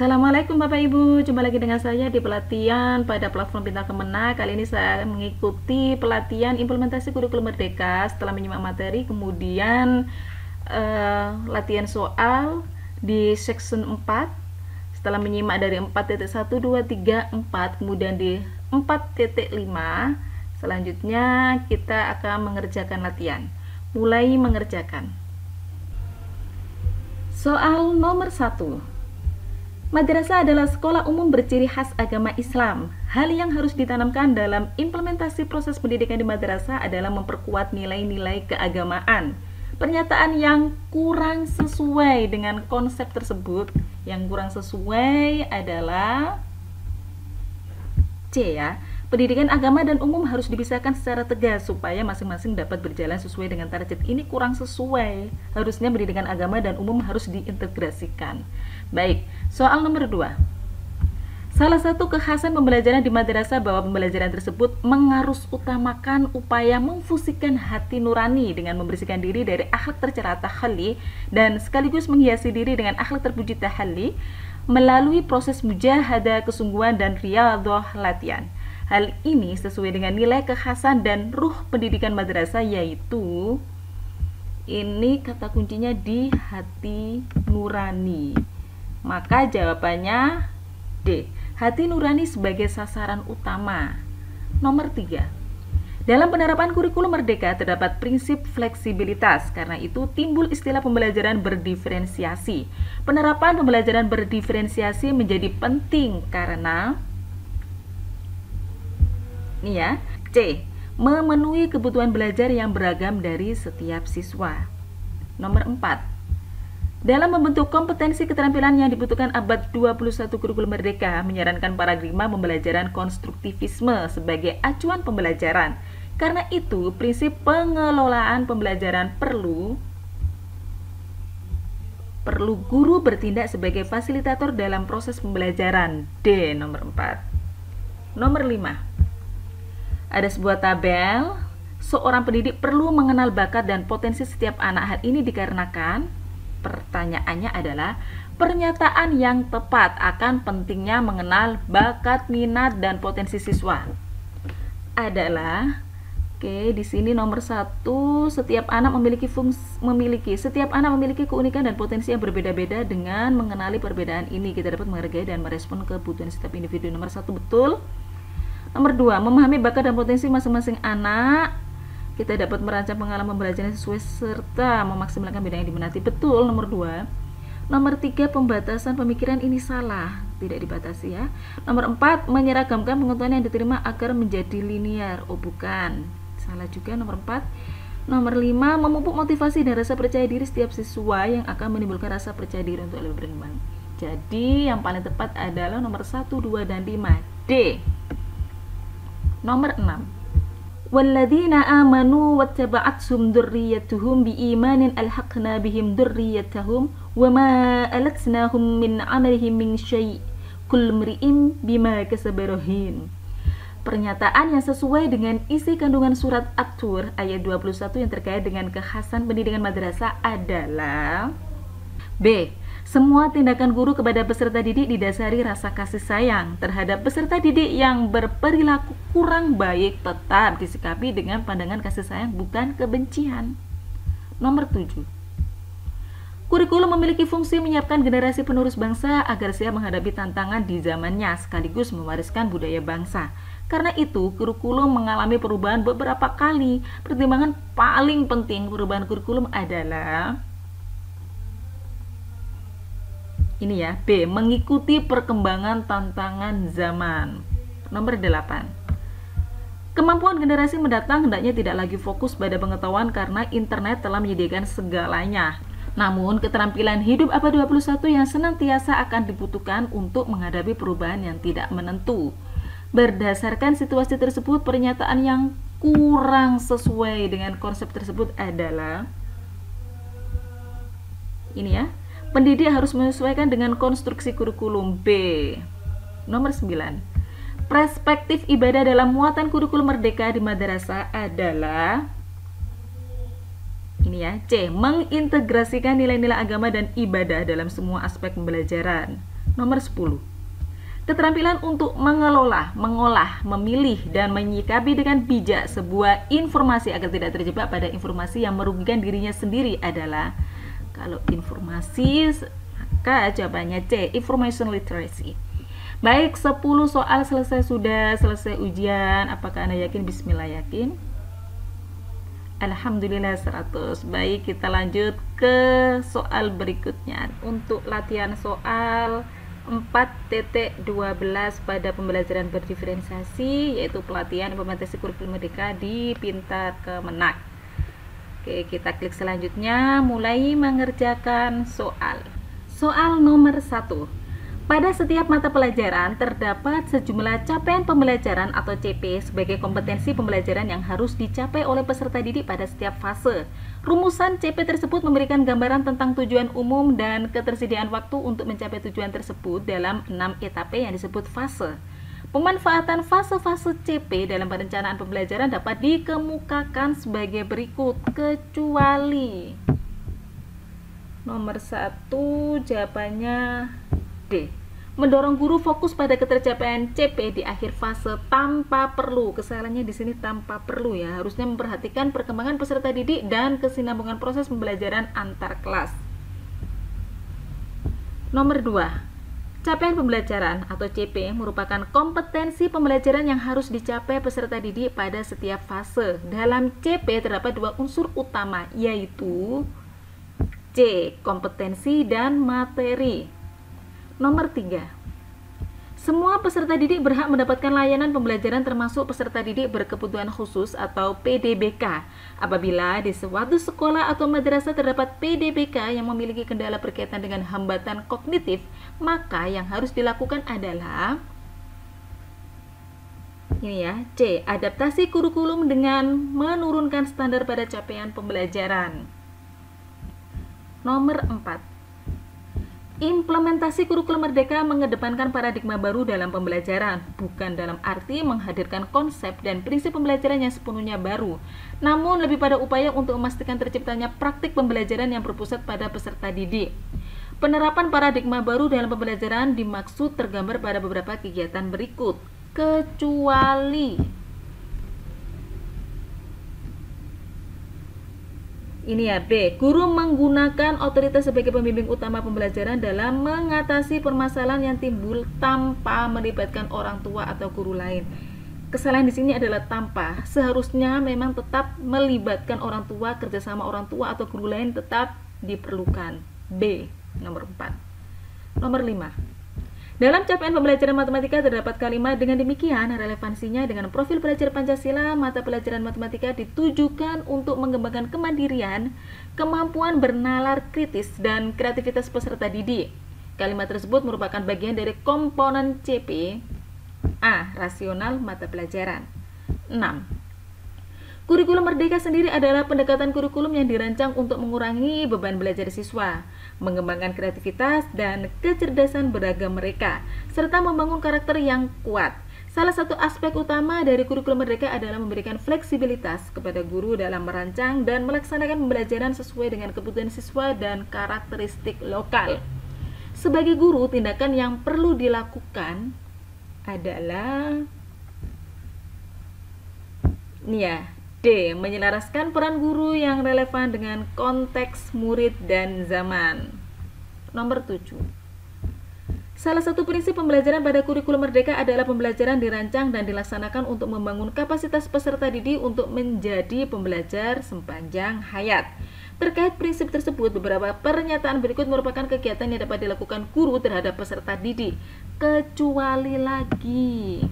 Assalamualaikum Bapak Ibu, jumpa lagi dengan saya di pelatihan pada platform Pintar Kemenak. Kali ini saya mengikuti pelatihan implementasi kurikulum Merdeka setelah menyimak materi, kemudian latihan soal di section 4 setelah menyimak dari 4.1, 2, 3, 4, kemudian di 4.5. Selanjutnya kita akan mengerjakan latihan. Mulai mengerjakan. Soal nomor 1. Madrasah adalah sekolah umum berciri khas agama Islam. Hal yang harus ditanamkan dalam implementasi proses pendidikan di madrasah adalah memperkuat nilai-nilai keagamaan. Pernyataan yang kurang sesuai dengan konsep tersebut, yang kurang sesuai adalah C ya. Pendidikan agama dan umum harus dipisahkan secara tegas supaya masing-masing dapat berjalan sesuai dengan target. Ini kurang sesuai. Harusnya pendidikan agama dan umum harus diintegrasikan. Baik, soal nomor 2. Salah satu kekhasan pembelajaran di madrasah bahwa pembelajaran tersebut mengarus utamakan upaya memfusikan hati nurani dengan membersihkan diri dari akhlak tercela tahalli dan sekaligus menghiasi diri dengan akhlak terpuji tahalli melalui proses mujahadah, kesungguhan dan riyadhah latihan. Hal ini sesuai dengan nilai kekhasan dan ruh pendidikan madrasah, yaitu ini kata kuncinya di hati nurani. Maka jawabannya D. Hati nurani sebagai sasaran utama. Nomor 3. Dalam penerapan kurikulum Merdeka terdapat prinsip fleksibilitas. Karena itu timbul istilah pembelajaran berdiferensiasi. Penerapan pembelajaran berdiferensiasi menjadi penting karena ini ya, C. Memenuhi kebutuhan belajar yang beragam dari setiap siswa. Nomor 4. Dalam membentuk kompetensi keterampilan yang dibutuhkan abad 21 kurikulum Merdeka, menyarankan paradigma pembelajaran konstruktivisme sebagai acuan pembelajaran. Karena itu, prinsip pengelolaan pembelajaran perlu guru bertindak sebagai fasilitator dalam proses pembelajaran. D. Nomor 4. Nomor 5. Ada sebuah tabel, seorang pendidik perlu mengenal bakat dan potensi setiap anak. Hal ini dikarenakan, pertanyaannya adalah, pernyataan yang tepat akan pentingnya mengenal bakat, minat, dan potensi siswa adalah, di sini nomor 1, setiap anak memiliki keunikan dan potensi yang berbeda-beda. Dengan mengenali perbedaan ini, kita dapat menghargai dan merespon kebutuhan setiap individu. Nomor 1 betul. Nomor 2, memahami bakat dan potensi masing-masing anak. Kita dapat merancang pengalaman belajar yang sesuai serta memaksimalkan bidang yang diminati. Betul, nomor 2. Nomor 3, pembatasan pemikiran ini salah, tidak dibatasi ya. Nomor 4, menyeragamkan pengetahuan yang diterima agar menjadi linear. Oh, bukan. Salah juga nomor 4. Nomor 5, memupuk motivasi dan rasa percaya diri setiap siswa yang akan menimbulkan rasa percaya diri untuk lebih berkembang. Jadi, yang paling tepat adalah nomor 1, 2, dan 5. D. Nomor 6. Walladzina amanu wattaba'athum dzurriyyatuhum biimanin alhaqna bihim dzurriyyatahum wama alatnahum min 'amalihim min syai' kullu mri'in bima kasaba rahin. Pernyataan yang sesuai dengan isi kandungan surat At-Tur ayat 21 yang terkait dengan kekhasan pendidikan madrasah adalah B. Semua tindakan guru kepada peserta didik didasari rasa kasih sayang terhadap peserta didik yang berperilaku kurang baik tetap disikapi dengan pandangan kasih sayang, bukan kebencian. Nomor 7. Kurikulum memiliki fungsi menyiapkan generasi penerus bangsa agar siap menghadapi tantangan di zamannya sekaligus mewariskan budaya bangsa. Karena itu, kurikulum mengalami perubahan beberapa kali. Pertimbangan paling penting perubahan kurikulum adalah ini ya, B. Mengikuti perkembangan tantangan zaman. Nomor 8. Kemampuan generasi mendatang hendaknya tidak lagi fokus pada pengetahuan karena internet telah menyediakan segalanya. Namun, keterampilan hidup abad 21 yang senantiasa akan dibutuhkan untuk menghadapi perubahan yang tidak menentu. Berdasarkan situasi tersebut, pernyataan yang kurang sesuai dengan konsep tersebut adalah ini ya. Pendidik harus menyesuaikan dengan konstruksi kurikulum. B. Nomor 9. Perspektif ibadah dalam muatan kurikulum Merdeka di madrasah adalah ini ya, C. Mengintegrasikan nilai-nilai agama dan ibadah dalam semua aspek pembelajaran. Nomor 10. Keterampilan untuk mengelola, mengolah, memilih, dan menyikapi dengan bijak sebuah informasi agar tidak terjebak pada informasi yang merugikan dirinya sendiri adalah, kalau informasi, maka jawabannya C, information literacy. Baik, 10 soal selesai sudah, selesai ujian. Apakah Anda yakin? Bismillah, yakin. Alhamdulillah 100. Baik, kita lanjut ke soal berikutnya. Untuk latihan soal 4.12 pada pembelajaran berdiferensiasi, yaitu pelatihan implementasi kurikulum merdeka di Pintar Kemenak. Oke, kita klik selanjutnya, mulai mengerjakan soal. Soal nomor 1. Pada setiap mata pelajaran terdapat sejumlah capaian pembelajaran atau CP sebagai kompetensi pembelajaran yang harus dicapai oleh peserta didik pada setiap fase. Rumusan CP tersebut memberikan gambaran tentang tujuan umum dan ketersediaan waktu untuk mencapai tujuan tersebut dalam 6 etape yang disebut fase. Pemanfaatan fase-fase CP dalam perencanaan pembelajaran dapat dikemukakan sebagai berikut, kecuali nomor 1 jawabannya D. Mendorong guru fokus pada ketercapaian CP di akhir fase tanpa perlu. Kesalahannya di sini tanpa perlu ya. Harusnya memperhatikan perkembangan peserta didik dan kesinambungan proses pembelajaran antar kelas. Nomor 2. Capaian pembelajaran atau CP merupakan kompetensi pembelajaran yang harus dicapai peserta didik pada setiap fase. Dalam CP terdapat 2 unsur utama, yaitu C. Kompetensi dan materi. Nomor 3. Semua peserta didik berhak mendapatkan layanan pembelajaran termasuk peserta didik berkebutuhan khusus atau PDBK. Apabila di suatu sekolah atau madrasah terdapat PDBK yang memiliki kendala berkaitan dengan hambatan kognitif, maka yang harus dilakukan adalah ini ya, C. Adaptasi kurikulum dengan menurunkan standar pada capaian pembelajaran. Nomor 4. Implementasi kurikulum merdeka mengedepankan paradigma baru dalam pembelajaran, bukan dalam arti menghadirkan konsep dan prinsip pembelajaran yang sepenuhnya baru, namun lebih pada upaya untuk memastikan terciptanya praktik pembelajaran yang berpusat pada peserta didik. Penerapan paradigma baru dalam pembelajaran dimaksud tergambar pada beberapa kegiatan berikut, kecuali ini ya, B. Guru menggunakan otoritas sebagai pembimbing utama pembelajaran dalam mengatasi permasalahan yang timbul tanpa melibatkan orang tua atau guru lain. Kesalahan di sini adalah tanpa. Seharusnya memang tetap melibatkan orang tua, kerjasama orang tua atau guru lain tetap diperlukan. B. Nomor 4. Nomor 5. Dalam capaian pembelajaran matematika terdapat kalimat dengan demikian relevansinya dengan profil pelajar Pancasila. Mata pelajaran matematika ditujukan untuk mengembangkan kemandirian, kemampuan bernalar kritis, dan kreativitas peserta didik. Kalimat tersebut merupakan bagian dari komponen CP. A. Rasional mata pelajaran. 6. Kurikulum merdeka sendiri adalah pendekatan kurikulum yang dirancang untuk mengurangi beban belajar siswa, mengembangkan kreativitas dan kecerdasan beragam mereka, serta membangun karakter yang kuat. Salah satu aspek utama dari kurikulum merdeka adalah memberikan fleksibilitas kepada guru dalam merancang dan melaksanakan pembelajaran sesuai dengan kebutuhan siswa dan karakteristik lokal. Sebagai guru, tindakan yang perlu dilakukan adalah ini ya, D. Menyelaraskan peran guru yang relevan dengan konteks murid dan zaman. Nomor 7. Salah satu prinsip pembelajaran pada kurikulum merdeka adalah pembelajaran dirancang dan dilaksanakan untuk membangun kapasitas peserta didik untuk menjadi pembelajar sepanjang hayat. Terkait prinsip tersebut, beberapa pernyataan berikut merupakan kegiatan yang dapat dilakukan guru terhadap peserta didik, kecuali lagi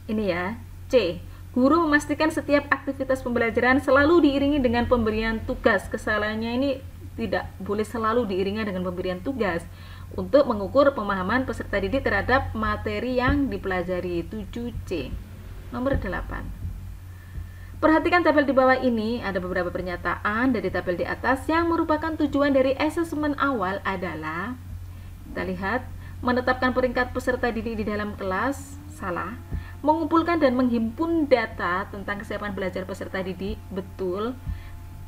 ini ya, C. Guru memastikan setiap aktivitas pembelajaran selalu diiringi dengan pemberian tugas. Kesalahannya ini tidak boleh selalu diiringi dengan pemberian tugas untuk mengukur pemahaman peserta didik terhadap materi yang dipelajari. 7C. Nomor 8. Perhatikan tabel di bawah ini, ada beberapa pernyataan dari tabel di atas yang merupakan tujuan dari asesmen awal adalah, kita lihat, menetapkan peringkat peserta didik di dalam kelas, salah. Mengumpulkan dan menghimpun data tentang kesiapan belajar peserta didik, betul.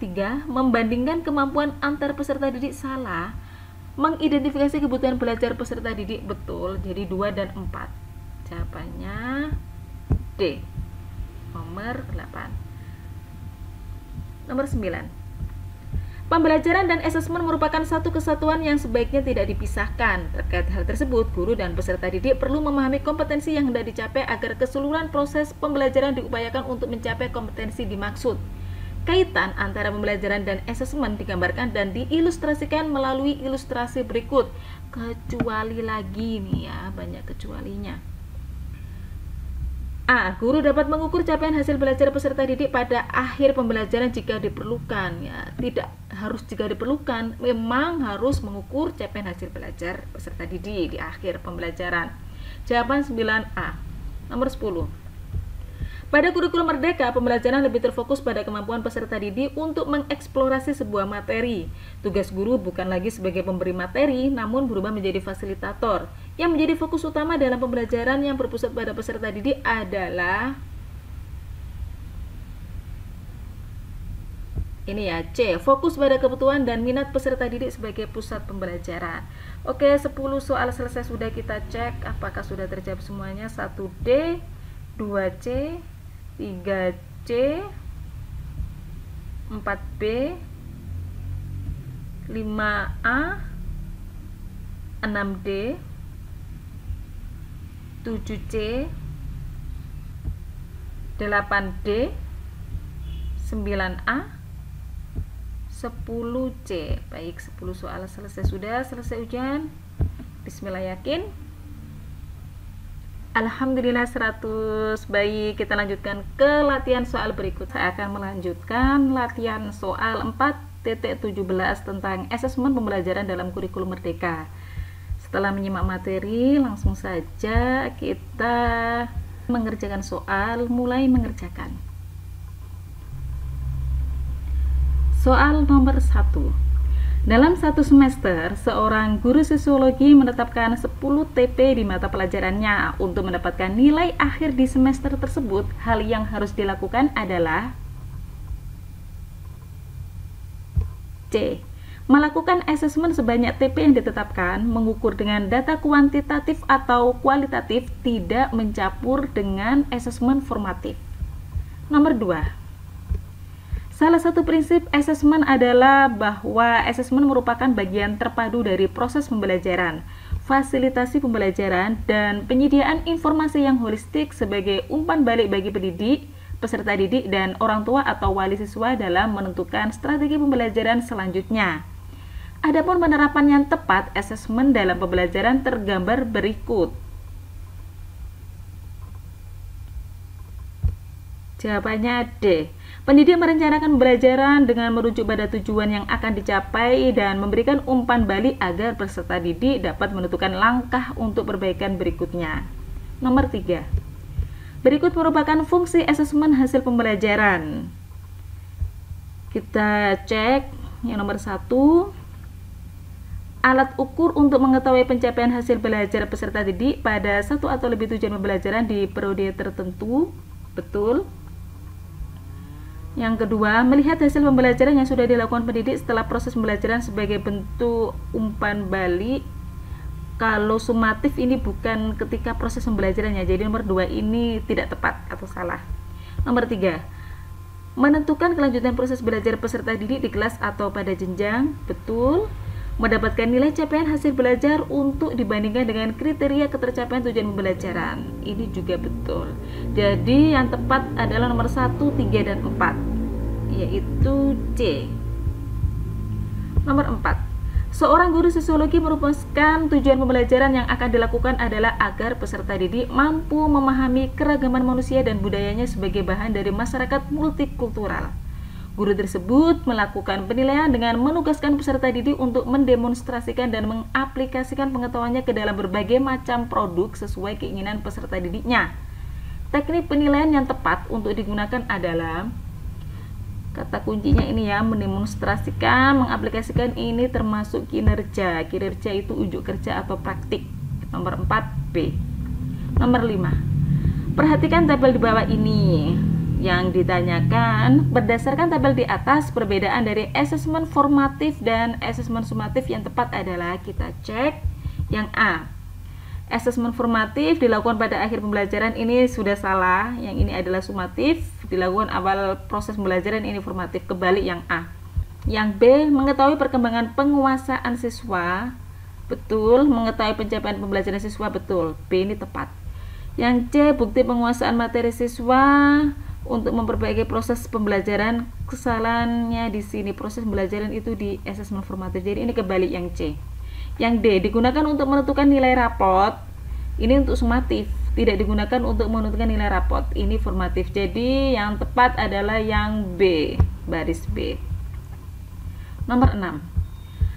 3. Membandingkan kemampuan antar peserta didik salah. Mengidentifikasi kebutuhan belajar peserta didik betul. Jadi 2 dan 4. Jawabannya D. Nomor 8. Nomor 9. Pembelajaran dan asesmen merupakan satu kesatuan yang sebaiknya tidak dipisahkan. Terkait hal tersebut, guru dan peserta didik perlu memahami kompetensi yang hendak dicapai agar keseluruhan proses pembelajaran diupayakan untuk mencapai kompetensi dimaksud. Kaitan antara pembelajaran dan asesmen digambarkan dan diilustrasikan melalui ilustrasi berikut. Kecuali lagi nih ya, banyak kecualinya. A. Guru dapat mengukur capaian hasil belajar peserta didik pada akhir pembelajaran jika diperlukan. Ya, tidak harus jika diperlukan, memang harus mengukur capaian hasil belajar peserta didik di akhir pembelajaran. Jawaban 9A. Nomor 10. Pada kurikulum merdeka, pembelajaran lebih terfokus pada kemampuan peserta didik untuk mengeksplorasi sebuah materi. Tugas guru bukan lagi sebagai pemberi materi, namun berubah menjadi fasilitator. Yang menjadi fokus utama dalam pembelajaran yang berpusat pada peserta didik adalah ini ya, C. Fokus pada kebutuhan dan minat peserta didik sebagai pusat pembelajaran. Oke, 10 soal selesai sudah kita cek. Apakah sudah terjawab semuanya? 1D, 2C, 3C, 4B, 5A, 6D, 7C, 8D, 9A, 10C. Baik, 10 soal selesai sudah. Selesai ujian. Bismillah, yakin? Alhamdulillah 100. Baik, kita lanjutkan ke latihan soal berikut. Saya akan melanjutkan latihan soal 4.17 tentang asesmen pembelajaran dalam kurikulum merdeka. Setelah menyimak materi, langsung saja kita mengerjakan soal. Mulai mengerjakan. Soal nomor 1. Dalam satu semester, seorang guru sosiologi menetapkan 10 TP di mata pelajarannya. Untuk mendapatkan nilai akhir di semester tersebut, hal yang harus dilakukan adalah C. Melakukan asesmen sebanyak TP yang ditetapkan, mengukur dengan data kuantitatif atau kualitatif, tidak mencampur dengan asesmen formatif. Nomor 2. Salah satu prinsip asesmen adalah bahwa asesmen merupakan bagian terpadu dari proses pembelajaran, fasilitasi pembelajaran, dan penyediaan informasi yang holistik sebagai umpan balik bagi pendidik, peserta didik, dan orang tua atau wali siswa dalam menentukan strategi pembelajaran selanjutnya. Adapun penerapan yang tepat asesmen dalam pembelajaran tergambar berikut. Jawabannya D. Pendidik merencanakan pembelajaran dengan merujuk pada tujuan yang akan dicapai dan memberikan umpan balik agar peserta didik dapat menentukan langkah untuk perbaikan berikutnya. Nomor 3. Berikut merupakan fungsi asesmen hasil pembelajaran. Kita cek yang nomor 1. Alat ukur untuk mengetahui pencapaian hasil belajar peserta didik pada satu atau lebih tujuan pembelajaran di periode tertentu. Betul. Yang kedua, melihat hasil pembelajaran yang sudah dilakukan pendidik setelah proses pembelajaran sebagai bentuk umpan balik. Kalau sumatif ini bukan ketika proses pembelajarannya, jadi nomor 2 ini tidak tepat atau salah. Nomor 3, menentukan kelanjutan proses belajar peserta didik di kelas atau pada jenjang. Betul. Mendapatkan nilai capaian hasil belajar untuk dibandingkan dengan kriteria ketercapaian tujuan pembelajaran. Ini juga betul. Jadi yang tepat adalah nomor 1, 3, dan 4, yaitu C. Nomor 4. Seorang guru sosiologi merumuskan tujuan pembelajaran yang akan dilakukan adalah agar peserta didik mampu memahami keragaman manusia dan budayanya sebagai bahan dari masyarakat multikultural. Guru tersebut melakukan penilaian dengan menugaskan peserta didik untuk mendemonstrasikan dan mengaplikasikan pengetahuannya ke dalam berbagai macam produk sesuai keinginan peserta didiknya. Teknik penilaian yang tepat untuk digunakan adalah, kata kuncinya ini ya, mendemonstrasikan, mengaplikasikan, ini termasuk kinerja. Kinerja itu unjuk kerja atau praktik. Nomor 4, B. Nomor 5. Perhatikan tabel di bawah ini. Yang ditanyakan berdasarkan tabel di atas, perbedaan dari asesmen formatif dan asesmen sumatif yang tepat adalah, kita cek yang A. Asesmen formatif dilakukan pada akhir pembelajaran, ini sudah salah. Yang ini adalah sumatif, dilakukan awal proses pembelajaran, ini formatif, kebalik yang A. Yang B, mengetahui perkembangan penguasaan siswa, betul. Mengetahui pencapaian pembelajaran siswa, betul. B ini tepat. Yang C, bukti penguasaan materi siswa untuk memperbaiki proses pembelajaran, kesalahannya di sini proses pembelajaran itu di asesmen formatif, jadi ini kebalik yang C. Yang D, digunakan untuk menentukan nilai rapot, ini untuk sumatif, tidak digunakan untuk menentukan nilai rapot, ini formatif. Jadi yang tepat adalah yang B, baris B. Nomor 6.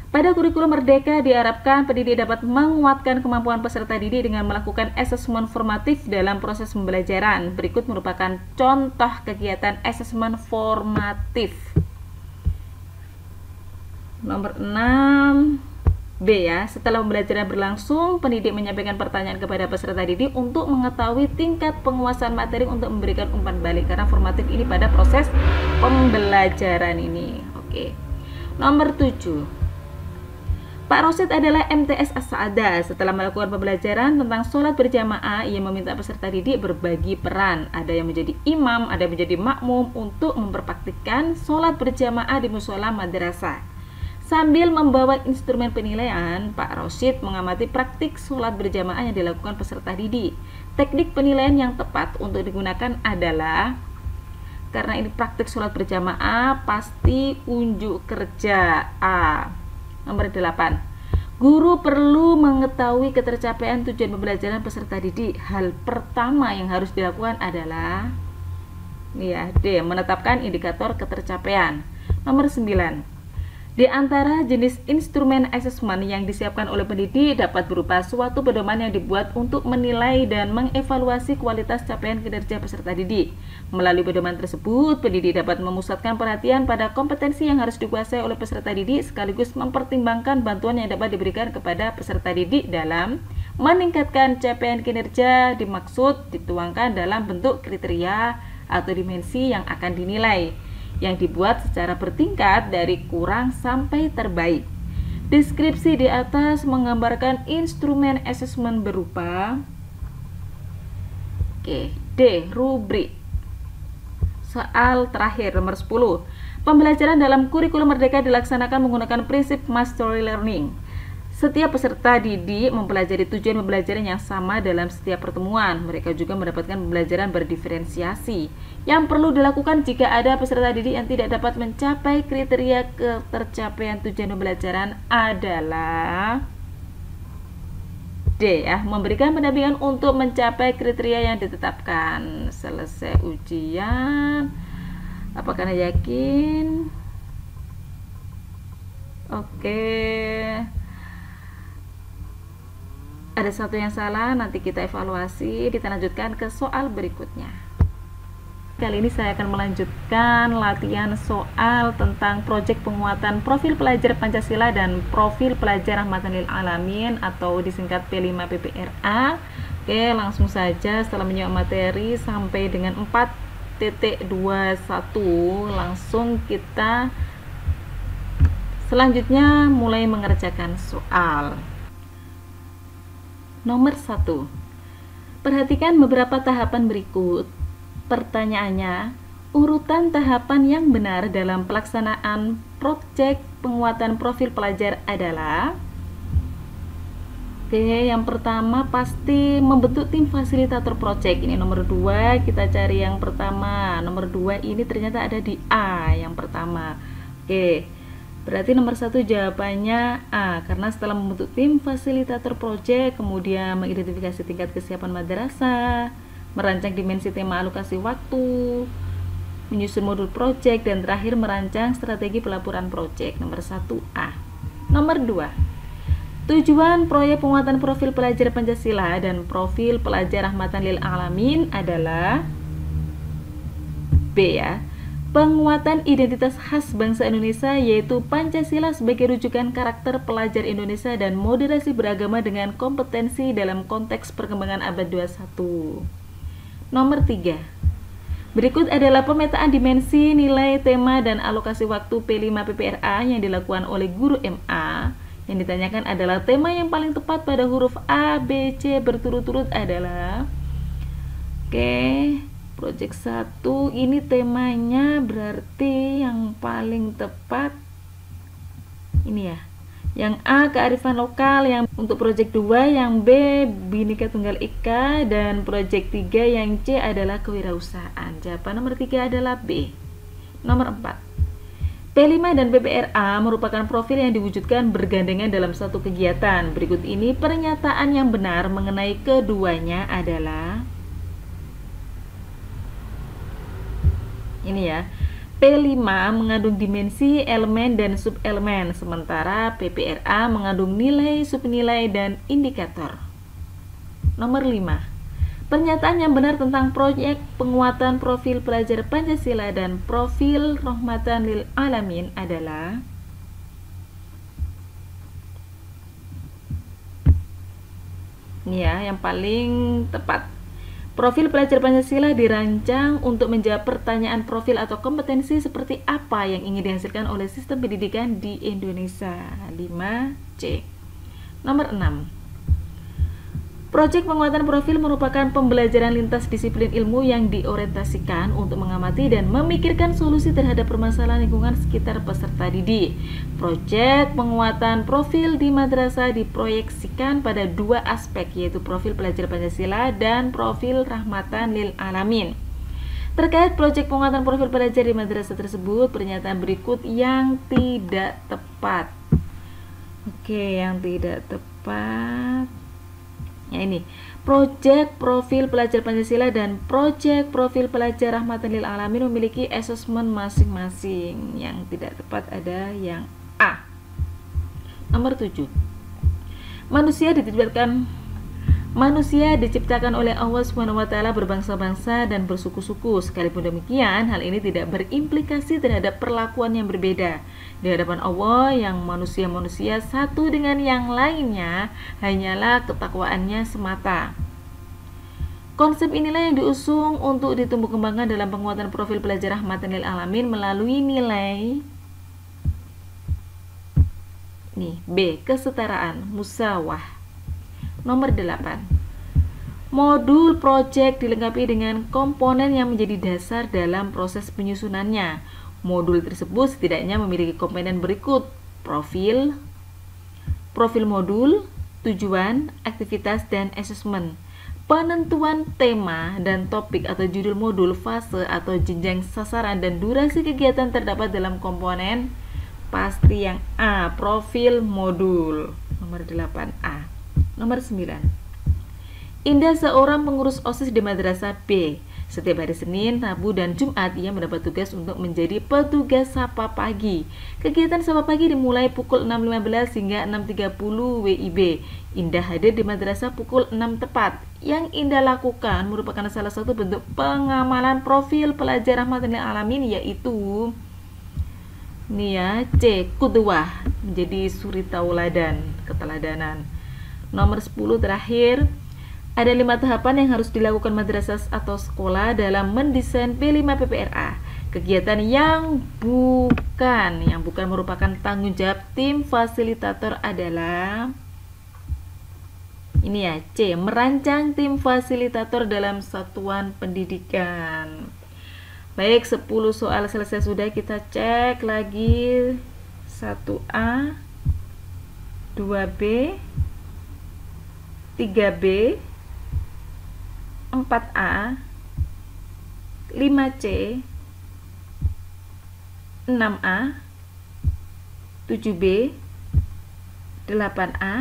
Pada kurikulum Merdeka diharapkan pendidik dapat menguatkan kemampuan peserta didik dengan melakukan asesmen formatif dalam proses pembelajaran. Berikut merupakan contoh kegiatan asesmen formatif. Nomor 6 B ya, setelah pembelajaran berlangsung, pendidik menyampaikan pertanyaan kepada peserta didik untuk mengetahui tingkat penguasaan materi untuk memberikan umpan balik, karena formatif ini pada proses pembelajaran ini. Oke. Nomor 7. Pak Rosid adalah MTS As-Sa'adah. Setelah melakukan pembelajaran tentang sholat berjamaah, ia meminta peserta didik berbagi peran. Ada yang menjadi imam, ada yang menjadi makmum untuk memperpraktikkan sholat berjamaah di musola madrasah. Sambil membawa instrumen penilaian, Pak Rosid mengamati praktik sholat berjamaah yang dilakukan peserta didik. Teknik penilaian yang tepat untuk digunakan adalah, karena ini praktik sholat berjamaah, pasti unjuk kerja A. Nomor 8. Guru perlu mengetahui ketercapaian tujuan pembelajaran peserta didik. Hal pertama yang harus dilakukan adalah D. Menetapkan indikator ketercapaian. Nomor 9. Di antara jenis instrumen asesmen yang disiapkan oleh pendidik dapat berupa suatu pedoman yang dibuat untuk menilai dan mengevaluasi kualitas capaian kinerja peserta didik. Melalui pedoman tersebut, pendidik dapat memusatkan perhatian pada kompetensi yang harus dikuasai oleh peserta didik sekaligus mempertimbangkan bantuan yang dapat diberikan kepada peserta didik dalam meningkatkan capaian kinerja. Dimaksud dituangkan dalam bentuk kriteria atau dimensi yang akan dinilai, yang dibuat secara bertingkat dari kurang sampai terbaik. Deskripsi di atas menggambarkan instrumen asesmen berupa D. Rubrik. Soal terakhir nomor 10. Pembelajaran dalam kurikulum Merdeka dilaksanakan menggunakan prinsip mastery learning. Setiap peserta didik mempelajari tujuan pembelajaran yang sama dalam setiap pertemuan. Mereka juga mendapatkan pembelajaran berdiferensiasi. Yang perlu dilakukan jika ada peserta didik yang tidak dapat mencapai kriteria ketercapaian tujuan pembelajaran adalah D ya, memberikan pendampingan untuk mencapai kriteria yang ditetapkan. Selesai ujian, apakah yakin? Oke. Ada satu yang salah, nanti kita evaluasi. Kita lanjutkan ke soal berikutnya. Kali ini saya akan melanjutkan latihan soal tentang proyek penguatan profil pelajar Pancasila dan profil pelajar Rahmatan lil Alamin atau disingkat P5 PPRA. Oke, langsung saja setelah menyimak materi sampai dengan 4.21 langsung kita selanjutnya mulai mengerjakan soal. Nomor 1. Perhatikan beberapa tahapan berikut. Pertanyaannya, urutan tahapan yang benar dalam pelaksanaan proyek penguatan profil pelajar adalah yang pertama pasti membentuk tim fasilitator proyek. Ini nomor 2, kita cari yang pertama. Nomor 2 ini ternyata ada di A yang pertama. Berarti nomor 1 jawabannya A, karena setelah membentuk tim fasilitator proyek, kemudian mengidentifikasi tingkat kesiapan madrasah, merancang dimensi tema alokasi waktu, menyusun modul proyek, dan terakhir merancang strategi pelaporan proyek. Nomor 1 A. Nomor 2, tujuan proyek penguatan profil pelajar Pancasila dan profil pelajar Rahmatan lil Alamin adalah B ya, penguatan identitas khas bangsa Indonesia, yaitu Pancasila sebagai rujukan karakter pelajar Indonesia dan moderasi beragama dengan kompetensi dalam konteks perkembangan abad 21. Nomor 3. Berikut adalah pemetaan dimensi, nilai, tema, dan alokasi waktu P5 PPRA yang dilakukan oleh guru MA. Yang ditanyakan adalah tema yang paling tepat pada huruf A, B, C berturut-turut adalah project 1 ini temanya berarti yang paling tepat ini ya. Yang A kearifan lokal, yang untuk project 2, yang B Bhinneka Tunggal Ika, dan project 3 yang C adalah kewirausahaan. Jawaban nomor 3 adalah B. Nomor 4. P5 dan PPRA merupakan profil yang diwujudkan bergandengan dalam satu kegiatan. Berikut ini pernyataan yang benar mengenai keduanya adalah ini ya. P5 mengandung dimensi, elemen, dan subelemen, sementara PPRA mengandung nilai, subnilai, dan indikator. Nomor 5. Pernyataan yang benar tentang proyek penguatan profil pelajar Pancasila dan profil Rahmatan lil Alamin adalah ini ya, yang paling tepat. Profil pelajar Pancasila dirancang untuk menjawab pertanyaan profil atau kompetensi seperti apa yang ingin dihasilkan oleh sistem pendidikan di Indonesia. 5C. Nomor 6. Proyek penguatan profil merupakan pembelajaran lintas disiplin ilmu yang diorientasikan untuk mengamati dan memikirkan solusi terhadap permasalahan lingkungan sekitar peserta didik. Proyek penguatan profil di madrasah diproyeksikan pada dua aspek, yaitu profil pelajar Pancasila dan profil Rahmatan lil Alamin. Terkait proyek penguatan profil pelajar di madrasah tersebut, pernyataan berikut yang tidak tepat. Yang tidak tepat. Ya, ini proyek profil pelajar Pancasila dan proyek profil pelajar Rahmatan lil Alamin memiliki asesmen masing-masing. Yang tidak tepat ada yang A. Nomor 7. Manusia diciptakan oleh Allah SWT berbangsa-bangsa dan bersuku-suku. Sekalipun demikian, hal ini tidak berimplikasi terhadap perlakuan yang berbeda. Di hadapan Allah, yang manusia-manusia satu dengan yang lainnya hanyalah ketakwaannya semata. Konsep inilah yang diusung untuk ditumbuh kembangkan dalam penguatan profil pelajar Rahmatan lil Alamin melalui nilai B. Kesetaraan, musawah. Nomor 8. Modul proyek dilengkapi dengan komponen yang menjadi dasar dalam proses penyusunannya. Modul tersebut setidaknya memiliki komponen berikut: profil modul, tujuan, aktivitas, dan asesmen. Penentuan tema dan topik atau judul modul, fase atau jenjang sasaran, dan durasi kegiatan terdapat dalam komponen pasti yang A, profil modul. Nomor 8A. Nomor 9. Indah seorang pengurus OSIS di madrasah B. Setiap hari Senin, Rabu, dan Jumat ia mendapat tugas untuk menjadi petugas sapa pagi. Kegiatan sapa pagi dimulai pukul 6.15 hingga 6.30 WIB. Indah hadir di madrasah pukul 6 tepat. Yang Indah lakukan merupakan salah satu bentuk pengamalan profil pelajar Rahmatan lil Alamin, yaitu C. Qudwah, menjadi suri tauladan, keteladanan. Nomor 10 terakhir, ada 5 tahapan yang harus dilakukan madrasah atau sekolah dalam mendesain P5 PPRA. Kegiatan yang bukan merupakan tanggung jawab tim fasilitator adalah C. Merancang tim fasilitator dalam satuan pendidikan. Baik, 10 soal selesai sudah, kita cek lagi 1A, 2B, 3B, 4A, 5C, 6A, 7B, 8A,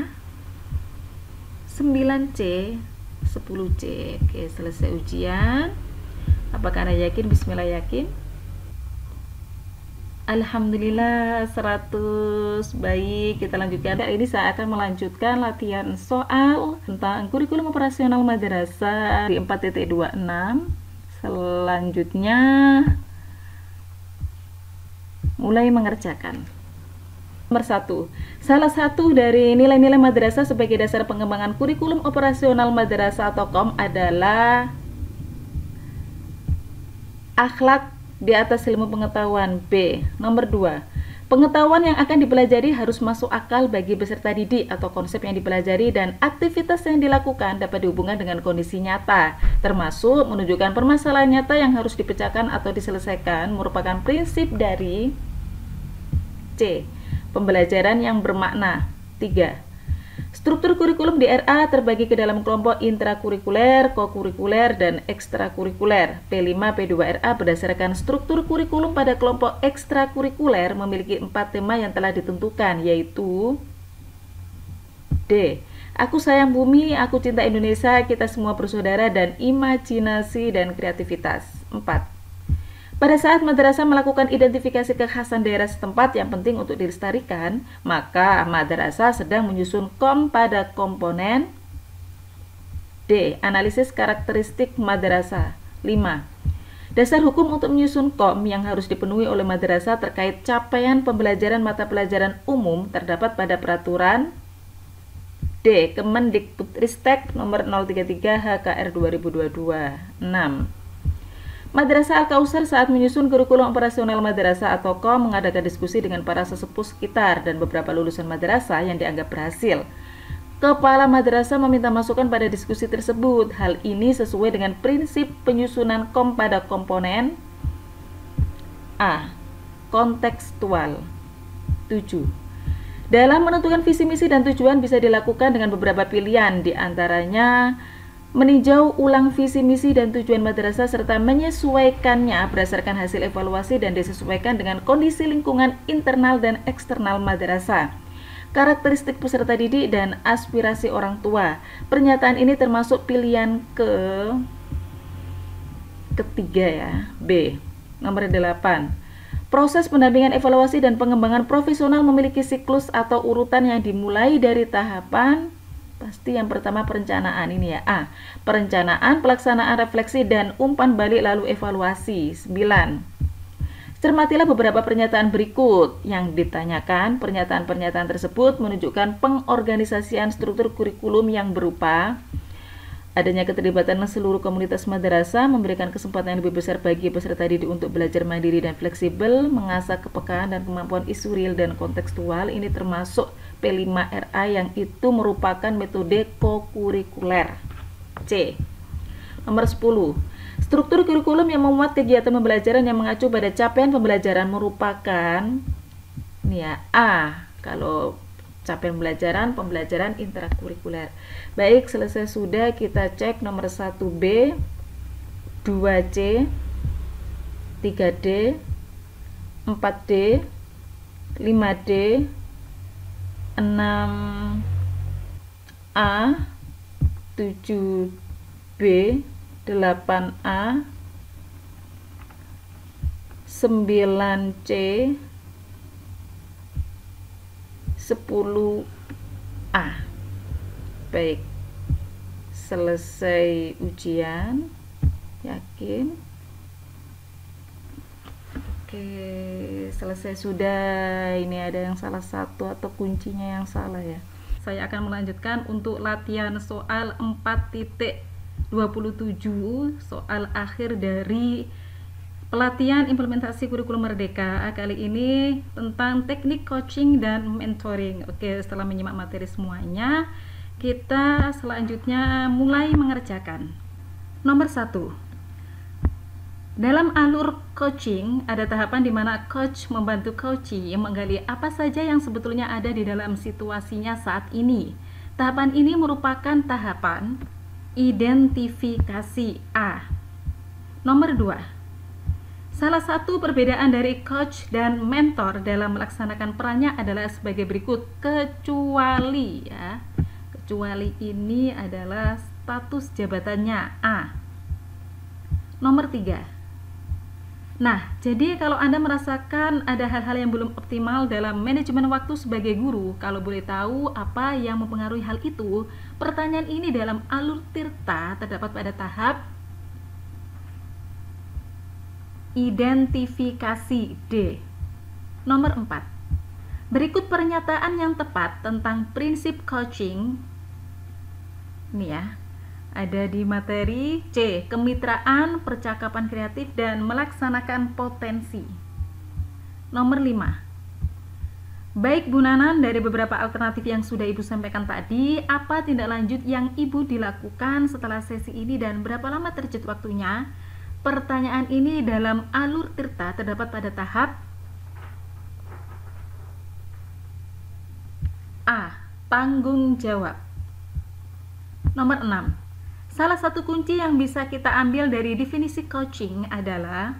9C, 10C. Oke, selesai ujian. Apakah Anda yakin? Bismillah, yakin. Alhamdulillah 100. Baik, kita lanjutkan. Ini saya akan melanjutkan latihan soal tentang kurikulum operasional madrasah di 4.26. Selanjutnya mulai mengerjakan. Nomor 1. Salah satu dari nilai-nilai madrasah sebagai dasar pengembangan kurikulum operasional madrasah atau KOM adalah Akhlak di atas ilmu pengetahuan. B. Nomor 2. Pengetahuan yang akan dipelajari harus masuk akal bagi peserta didik atau konsep yang dipelajari dan aktivitas yang dilakukan dapat dihubungkan dengan kondisi nyata, termasuk menunjukkan permasalahan nyata yang harus dipecahkan atau diselesaikan merupakan prinsip dari C. Pembelajaran yang bermakna. 3. Struktur kurikulum di RA terbagi ke dalam kelompok intrakurikuler, kokurikuler, dan ekstrakurikuler. P5, P2 RA berdasarkan struktur kurikulum pada kelompok ekstrakurikuler memiliki 4 tema yang telah ditentukan, yaitu D. Aku sayang bumi, aku cinta Indonesia, kita semua bersaudara, dan imajinasi dan kreativitas. 4. Pada saat madrasah melakukan identifikasi kekhasan daerah setempat yang penting untuk dilestarikan, maka madrasah sedang menyusun KOM pada komponen D. Analisis karakteristik madrasah. 5. Dasar hukum untuk menyusun KOM yang harus dipenuhi oleh madrasah terkait capaian pembelajaran mata pelajaran umum terdapat pada peraturan D. Kemendikbudristek nomor 033 HKR 2022. 6. Madrasah Al-Kausar saat menyusun kurikulum operasional madrasah atau KOM mengadakan diskusi dengan para sesepuh sekitar dan beberapa lulusan madrasah yang dianggap berhasil. Kepala madrasah meminta masukan pada diskusi tersebut. Hal ini sesuai dengan prinsip penyusunan KOM pada komponen A. Kontekstual. 7. Dalam menentukan visi misi dan tujuan bisa dilakukan dengan beberapa pilihan, diantaranya meninjau ulang visi misi dan tujuan madrasah serta menyesuaikannya berdasarkan hasil evaluasi dan disesuaikan dengan kondisi lingkungan internal dan eksternal madrasah, karakteristik peserta didik dan aspirasi orang tua. Pernyataan ini termasuk pilihan ketiga ya, B. Nomor 8. Proses pendampingan evaluasi dan pengembangan profesional memiliki siklus atau urutan yang dimulai dari tahapan pasti yang pertama perencanaan ini ya. A. Perencanaan, pelaksanaan, refleksi, dan umpan balik lalu evaluasi. 9. Cermatilah beberapa pernyataan berikut yang ditanyakan. Pernyataan-pernyataan tersebut menunjukkan pengorganisasian struktur kurikulum yang berupa adanya keterlibatan seluruh komunitas madrasah, memberikan kesempatan yang lebih besar bagi peserta didik untuk belajar mandiri dan fleksibel, mengasah kepekaan dan kemampuan isu real dan kontekstual. Ini termasuk P5RA yang itu merupakan metode kokurikuler. C. Nomor 10. Struktur kurikulum yang memuat kegiatan pembelajaran yang mengacu pada capaian pembelajaran merupakan ini ya, A. Kalau capaian pembelajaran intrakurikuler. Baik, selesai sudah, kita cek nomor 1B, 2C, 3D, 4D, 5D, 6A, 7B, 8A, 9C, 10A. Baik, selesai ujian, yakin? Oke, selesai sudah. Ini ada yang salah satu atau kuncinya yang salah ya. Saya akan melanjutkan untuk latihan soal 4.27, soal akhir dari pelatihan implementasi kurikulum Merdeka. Kali ini tentang teknik coaching dan mentoring. Oke, setelah menyimak materi semuanya, kita selanjutnya mulai mengerjakan. Nomor 1. Dalam alur coaching, ada tahapan di mana coach membantu coachee menggali apa saja yang sebetulnya ada di dalam situasinya saat ini. Tahapan ini merupakan tahapan identifikasi A. Nomor 2. Salah satu perbedaan dari coach dan mentor dalam melaksanakan perannya adalah sebagai berikut, kecuali ya. Kecuali ini adalah status jabatannya A. Nomor 3. Nah, jadi kalau Anda merasakan ada hal-hal yang belum optimal dalam manajemen waktu sebagai guru, kalau boleh tahu apa yang mempengaruhi hal itu, pertanyaan ini dalam alur tirta terdapat pada tahap identifikasi D. Nomor 4. Berikut pernyataan yang tepat tentang prinsip coaching. Ini ya. Ada di materi C, kemitraan, percakapan kreatif, dan melaksanakan potensi. Nomor 5. Baik Bu Nanan, dari beberapa alternatif yang sudah Ibu sampaikan tadi, apa tindak lanjut yang Ibu dilakukan setelah sesi ini dan berapa lama terjadi waktunya? Pertanyaan ini dalam alur Tirta terdapat pada tahap A, tanggung jawab. Nomor 6. Salah satu kunci yang bisa kita ambil dari definisi coaching adalah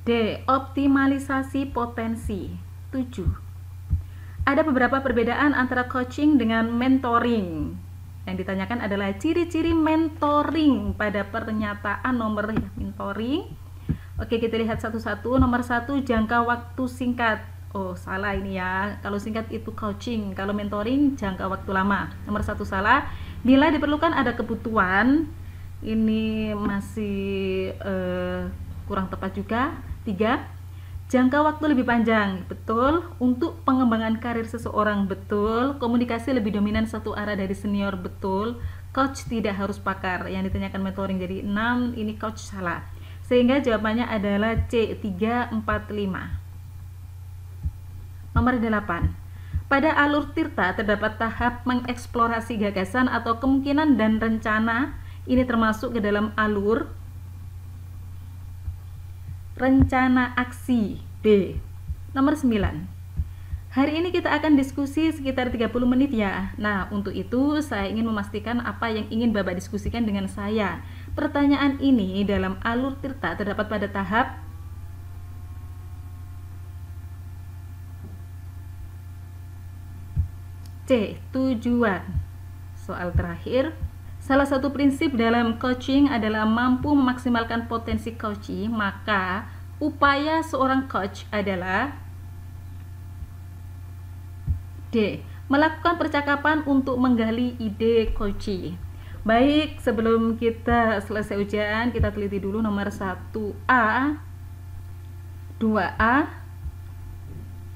D, optimalisasi potensi. 7. Ada beberapa perbedaan antara coaching dengan mentoring. Yang ditanyakan adalah ciri-ciri mentoring pada pernyataan nomor mentoring. Oke, kita lihat satu-satu. Nomor 1, jangka waktu singkat. Oh, salah ini ya. Kalau singkat itu coaching, kalau mentoring jangka waktu lama. Nomor 1 salah. Bila diperlukan ada kebutuhan, ini masih kurang tepat juga. 3, jangka waktu lebih panjang. Betul. Untuk pengembangan karir seseorang, betul. Komunikasi lebih dominan satu arah dari senior, betul. Coach tidak harus pakar. Yang ditanyakan mentoring, jadi 6, ini coach salah. Sehingga jawabannya adalah C, 3, 4, 5. Nomor 8. Pada alur Tirta terdapat tahap mengeksplorasi gagasan atau kemungkinan dan rencana. Ini termasuk ke dalam alur rencana aksi B. Nomor 9. Hari ini kita akan diskusi sekitar 30 menit ya. Nah, untuk itu saya ingin memastikan apa yang ingin Bapak diskusikan dengan saya. Pertanyaan ini dalam alur Tirta terdapat pada tahap C, tujuan. Soal terakhir, salah satu prinsip dalam coaching adalah mampu memaksimalkan potensi coachee, maka upaya seorang coach adalah D, melakukan percakapan untuk menggali ide coachee. Baik, sebelum kita selesai ujian, kita teliti dulu nomor 1A, 2A,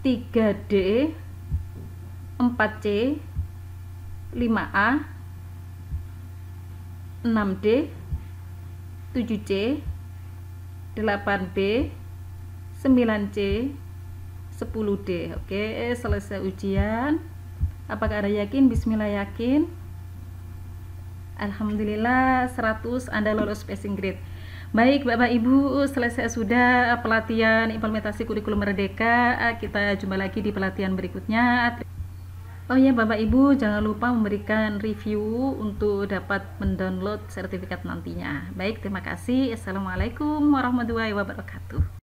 3D, 4C, 5A, 6D, 7C, 8B, 9C, 10D. Oke, selesai ujian. Apakah Anda yakin? Bismillah, yakin. Alhamdulillah 100 Anda lolos passing grade. Baik Bapak Ibu, selesai sudah pelatihan implementasi kurikulum Merdeka. Kita jumpa lagi di pelatihan berikutnya. Oh ya Bapak Ibu, jangan lupa memberikan review untuk dapat mendownload sertifikat nantinya. Baik, terima kasih. Assalamualaikum warahmatullahi wabarakatuh.